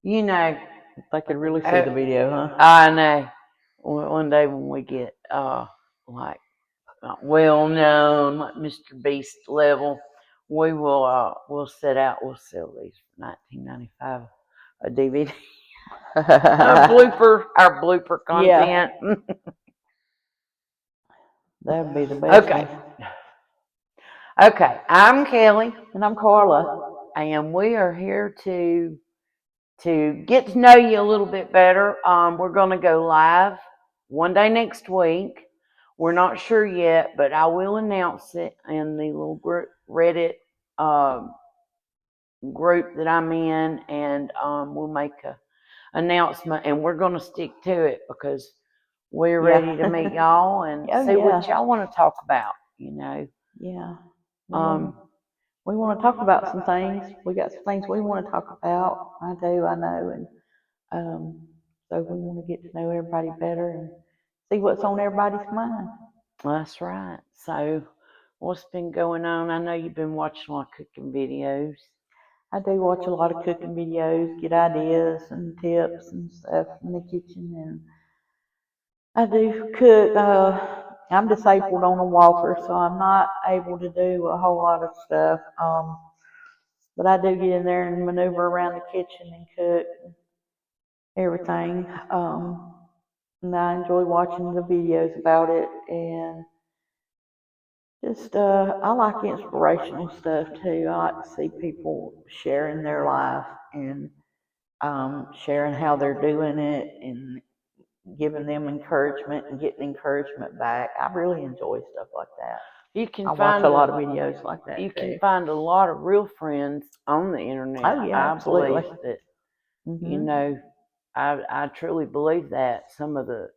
You know, If they could really see the video, huh? I know. One day when we get like well known, like Mr. Beast level, we will we'll set out. We'll sell these for 19.95 a DVD. Our blooper Yeah, content. that would be the best Okay. one. Okay. I'm Kelly, And I'm Carla. and we are here to get to know you a little bit better. We're going to go live one day next week. We're not sure yet, but I will announce it in the little group, Reddit um, group that I'm in, and we'll make a announcement, and we're going to stick to it because we're Yeah. ready to meet y'all and Oh, see what yeah. y'all want to talk about. You know, Yeah. um, We want to talk about some things. We got some things we want to talk about. I do, I know. And so we want to get to know everybody better and see what's on everybody's mind. that's right. So, what's been going on? I know you've been watching a lot of cooking videos. I do watch a lot of cooking videos, get ideas and tips and stuff in the kitchen. And I do cook. I'm disabled on a walker, so I'm not able to do a whole lot of stuff. But I do get in there and maneuver around the kitchen and cook everything. And I enjoy watching the videos about it, and just I like inspirational stuff too. I like to see people sharing their life and sharing how they're doing it and giving them encouragement and getting encouragement back. I really enjoy stuff like that. You can I watch find a lot of videos like that you can too. find a lot of real friends on the internet. Oh yeah, I believe absolutely. that you Mhm. know I truly believe that some of the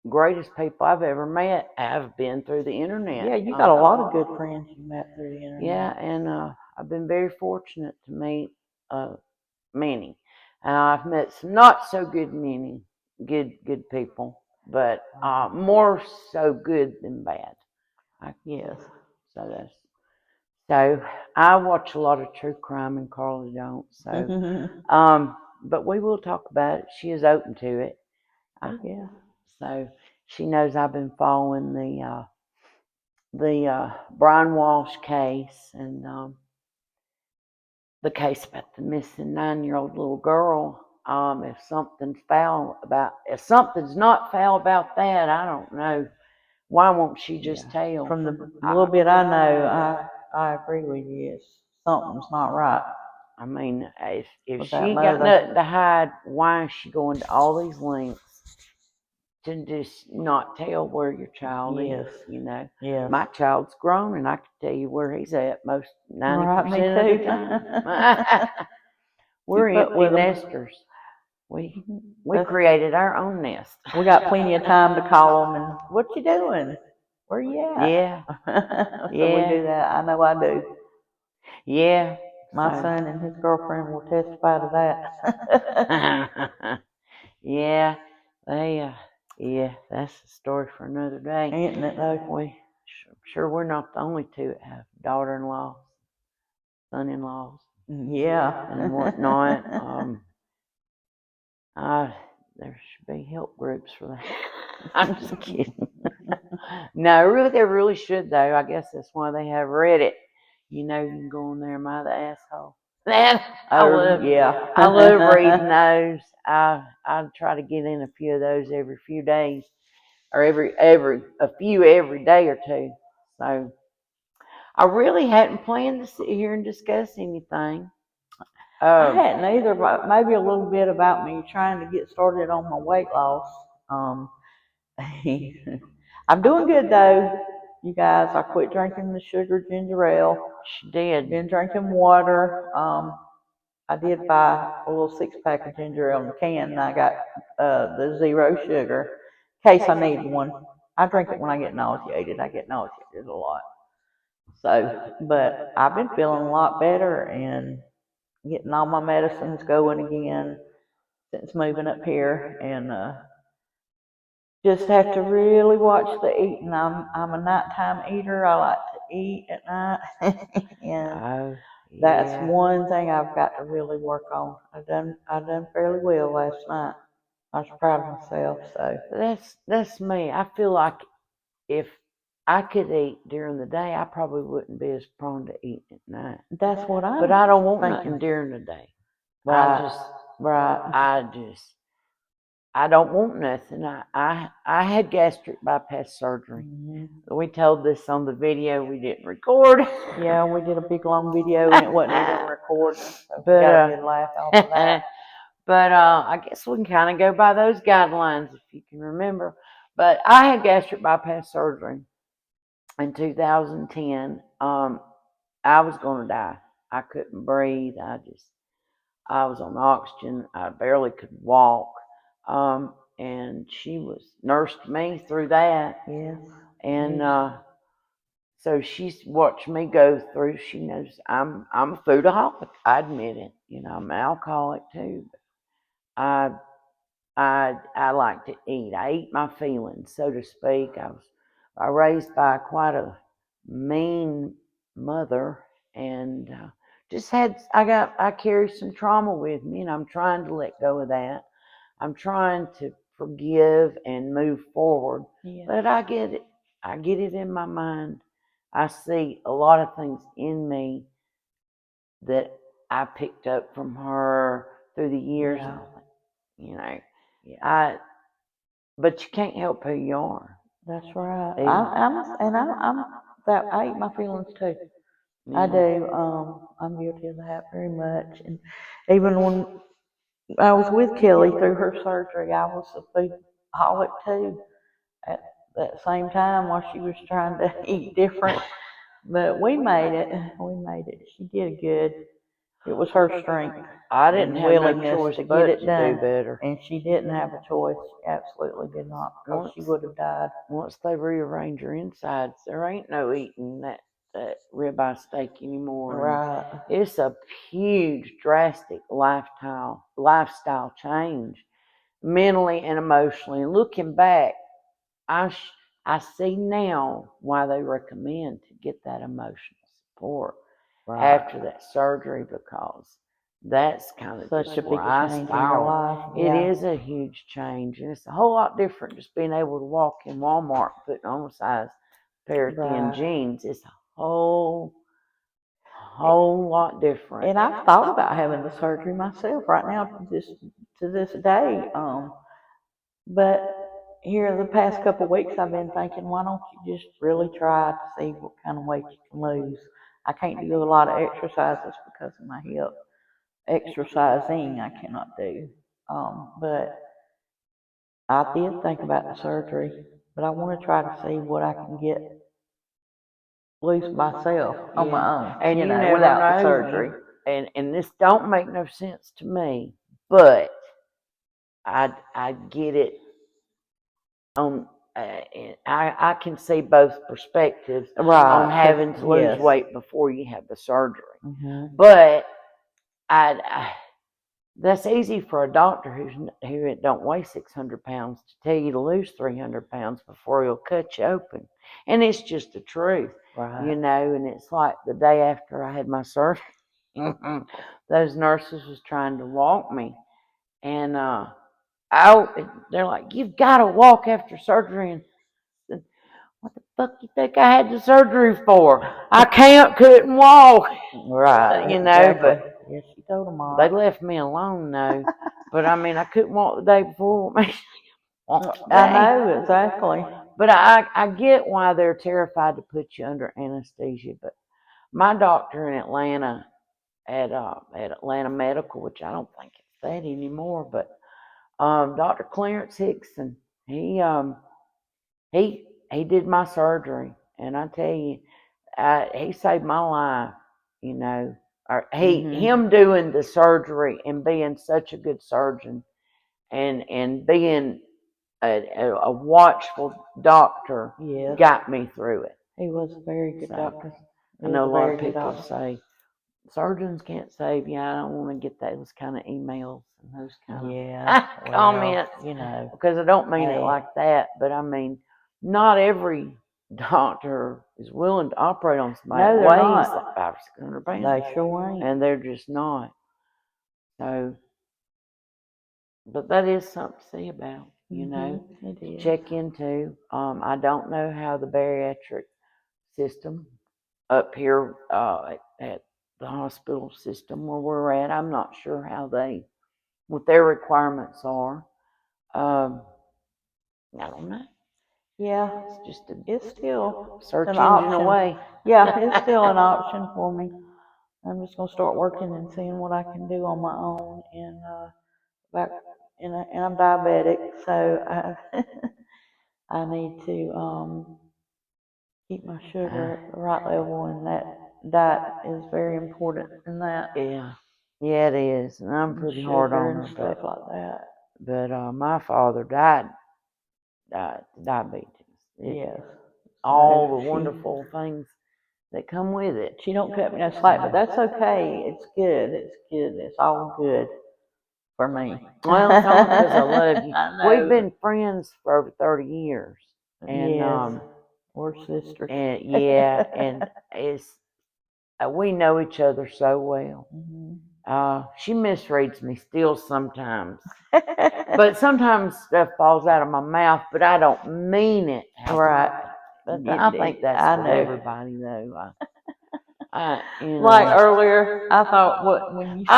greatest people I've ever met have been through the internet. Yeah, you got a lot of good friends you met through the Yeah, internet. and I've been very fortunate to meet many. I've met some not so good many good people, but more so good than bad. I, Yes. so that's so I watch a lot of true crime, and Carla don't. So, but we will talk about it. She is open to it. Oh yeah. So she knows I've been following the Brian Walsh case and the case about the missing 9-year-old little girl. If something's not foul about that, I don't know. Why won't she Yeah. just tell? From the little bit I know, I agree with you. Something's not right I mean, if with she that ain't got mother. nothing to hide, why is she going to all these lengths to just not tell where your child Yes. is? You know, Yes. my child's grown, and I can tell you where he's at most Right, me 90% of the time. too. We're Keep up empty with them. nesters. We Us- created our own nest. We got plenty of time to call them and what you doing? Where you at? Yeah, So we yeah, do that. I know I do. yeah. My son and his girlfriend will testify to that. Yeah, they. Yeah, that's a story for another day. Ain't it though? We sure we're not the only two that have daughter-in-laws, son-in-laws, Yeah. and whatnot. There should be help groups for that. I'm just kidding. No, really, they really should though. I guess that's why they have Reddit. You know, you can go on there, am I the asshole? That Yeah. I love reading those. I try to get in a few of those every few days, or a few every day or two. So I really hadn't planned to sit here and discuss anything. I hadn't either, but maybe a little bit about me trying to get started on my weight loss. Um, I'm doing good though, you guys. I quit drinking the sugar ginger ale. She did. Been drinking water. I did buy a little 6-pack of ginger ale in a can, and I got the 0 sugar in case I need one. I drink it when I get nauseated. I get nauseated a lot. So, but I've been feeling a lot better and getting all my medicines going again since moving up here, and just have to really watch the eating. I'm a nighttime eater. I like to eat at night, and Oh, That's Yeah. one thing I've got to really work on. I done fairly well last night. I was proud of myself, so. That's me. I feel like if I could eat during the day, I probably wouldn't be as prone to eating at night. That's what But I I'm don't want nothing thinking. during the day. Right, right. I don't want nothing. I had gastric bypass surgery. Mhm. We told this on the video we didn't record. Yeah, we did a big long video and it wasn't even recording, so we But got a good laugh off of that. but I guess we can kind of go by those guidelines if you can remember. But I had gastric bypass surgery in 2010. I was going to die. I couldn't breathe. I was on oxygen. I barely could walk. And she nursed me through that. Yes. And Yes. so she's watched me go through. She knows I'm a foodaholic. I admit it. You know, I'm an alcoholic too. I I like to eat. I eat my feelings, so to speak. I raised by quite a mean mother, and just had I carry some trauma with me, and I'm trying to let go of that. I'm trying to forgive and move forward, Yes. but I get it. I get it in my mind. I see a lot of things in me that I picked up from her through the years. Yeah. You know, Yeah. but you can't help who you are. That's right. Even, I'm that I eat my feelings too. I yeah. do. I'm guilty of that very much. And even when I was with Kelly through her surgery, I was a foodaholic too. At that same time, while she was trying to eat different, but we made it. We made it. She did good. It was her strength I didn't and have no willingness choice to but get it to done. do better. And she didn't have a choice. She absolutely did not, because she would have died. Once they rearrange your insides, there ain't no eating that ribeye steak anymore. Right. It's a huge, drastic lifestyle change, mentally and emotionally. And looking back, I see now why they recommend to get that emotional support Right. after that surgery, because that's kind of Such just a big where I change in your spiraled. life. It Yeah. is a huge change, and it's a whole lot different just being able to walk in Walmart putting on a size pair of thin Right. jeans. It's a whole lot different. And I've thought about having the surgery myself right now to this day. But here the past couple of weeks, I've been thinking, why don't you just really try to see what kind of weight you can lose? I can't do a lot of exercises because of my hip. Exercising, I cannot do. But I did think about the surgery, but I want to try to see what I can get loose myself on my own, And you never without the know. surgery. And this don't make no sense to me, but I get it on. I can see both perspectives on having to lose weight before you have the surgery. Mhm. But I that's easy for a doctor who don't weigh 600 pounds to tell you to lose 300 pounds before he'll cut you open, and it's just the truth, Right. you know. And it's like the day after I had my surgery, those nurses was trying to walk me, and they're like, "You've got to walk after surgery." And I said, what the fuck you think I had the surgery for? I couldn't walk. Right. You know, Exactly. but Yes, she told them all. they left me alone though. But I mean, I couldn't walk the day before. What makes me walk today? I know, exactly. But I get why they're terrified to put you under anesthesia. But my doctor in Atlanta at Atlanta Medical, which I don't think it's that anymore, but Dr. Clarence Hickson, he did my surgery, and I tell you, he saved my life. You know, or him doing the surgery and being such a good surgeon, and being a watchful doctor, Yes. got me through it. He was a very good doctor. I know a lot of people say surgeons can't save you. I don't want to get those kind of emails and those kind of comments, You know. because I don't mean it like that. But I mean, not every doctor is willing to operate on somebody No, that they're weighs not. like 500 or 600 pounds. They sure ain't. And they're just not. So, but that is something to see about, you know, It to is. check into. I don't know how the bariatric system up here at the hospital system where we're at, I'm not sure how what their requirements are. I don't know. Yeah, It's just a it's still search an engine option. away. Yeah, it's still an option for me. I'm just gonna start working and seeing what I can do on my own. And back, and I'm diabetic, so I need to keep my sugar at the right level, and that diet is very important in that. Yeah, it is, and I'm pretty hard Sugar on and her, stuff like that. but my father died diabetes. Yes. All So the wonderful things that come with it. she don't cut me no slack, but that's okay. It's good. It's good. It's all good for me. Well, it's only because I love you. I know. We've been friends for over 30 years, and Yes. We're sisters. and yeah, and it's we know each other so well. She misreads me still sometimes, but sometimes stuff falls out of my mouth, but I don't mean it. Right. But I think that's I with know. everybody, though. You know. Like earlier, I thought when you said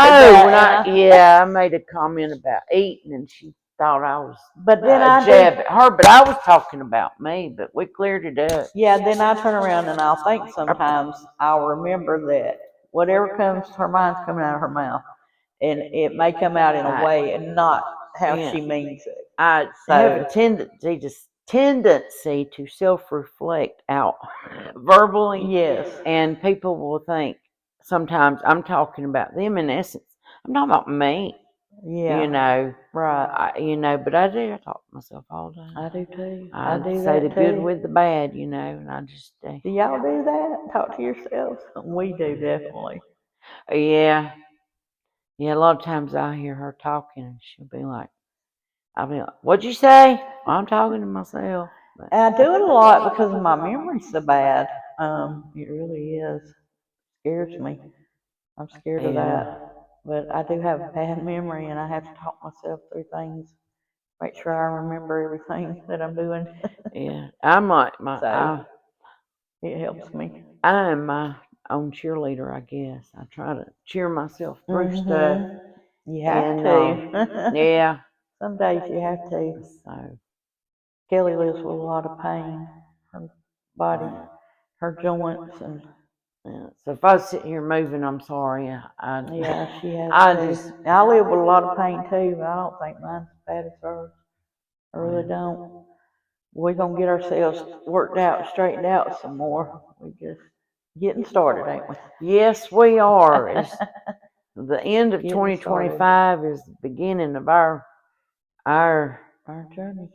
that. I made a comment about eating, and she thought I was But then I jab at her, but I was talking about me. But we cleared it up. Yeah, then I turn around and I'll think sometimes I'll remember that whatever comes, her mind's coming out of her mouth, and it may come out in a way and not how she means it. I have a tendency to self-reflect out verbally. Yes. And people will think sometimes I'm talking about them. In essence, I'm talking about me. Yeah. You know. Right. But I do. I talk to myself all day. I do too. I do say that the good too. with the bad, and I just. Do y'all do that? Talk to yourselves? We do, definitely. Yeah. Yeah, a lot of times I'll hear her talking and I'll be like, what'd you say? I'm talking to myself. But And I do it a lot because my memory's so bad. It really is. Scares me. I'm scared of that. But I do have a bad memory, and I have to talk myself through things, make sure I remember everything that I'm doing. Yeah, I'm like So it helps me. I am my own cheerleader, I guess. I try to cheer myself through stuff. You have And to. yeah. Some days you have to. So Kelly lives with a lot of pain. Her body, her joints, and yeah. So if I sit here moving, I'm sorry. yeah, she has I to. just I live with a lot of pain too, but I don't think mine's as bad as hers. I really don't. We're gonna get ourselves worked out, straightened out some more. We just getting started, ain't we? Yes, we are. It's the end of Getting 2025 is the beginning of our journey.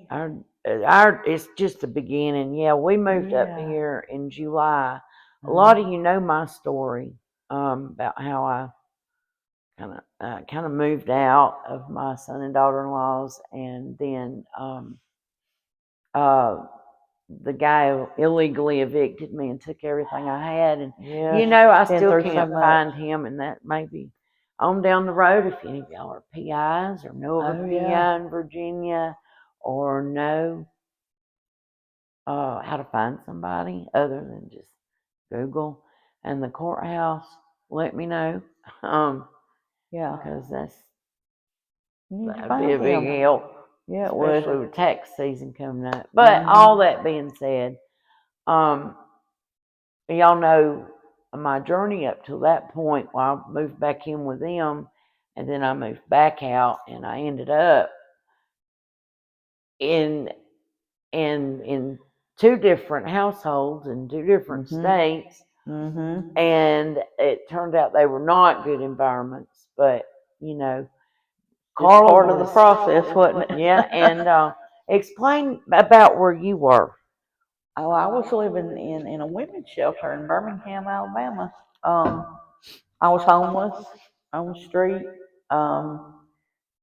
it's just the beginning. Yeah, we moved up Yeah. here in July. A lot of you know my story about how I kind of moved out of my son and daughter-in-laws, and then uh, the guy illegally evicted me and took everything I had, and Yeah, I been still through so can't much. find him, and that may be on down the road if any of y'all are PIs or know of a Oh, PI yeah. in Virginia or know how to find somebody other than just Google and the courthouse, let me know. Yeah. Because You need to that'd be find a big him. help, Yeah, it especially would. with tax season coming up. But all that being said, y'all know my journey up to that point while I moved back in with them, and then I moved back out, and I ended up in two different households in two different states, and it turned out they were not good environments, but Carla Part of the process, wasn't it? Yeah, and explain about where you were. Oh, I was living in a women's shelter in Birmingham, Alabama. I was homeless on the street.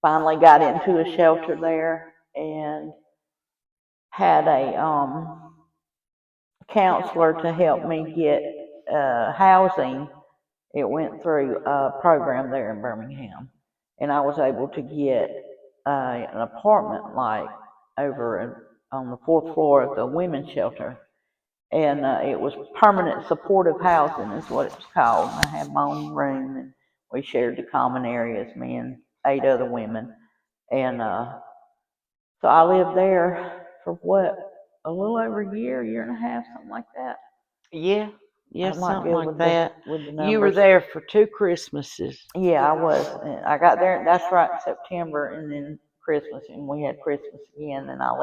Finally got into a shelter there and had a counselor to help me get housing. It went through a program there in Birmingham, and I was able to get an apartment like on the fourth floor of the women's shelter, and it was permanent supportive housing is what it was called. And I had my own room, and we shared the common areas, me and 8 other women, and so I lived there for what, a little over a year and a half, something like that. Yeah, yeah, I'm not something good like with that. the You were numbers. there for 2 Christmases. Yeah, I was. And I got there, that's right, in September, and then Christmas, and we had Christmas again, and I left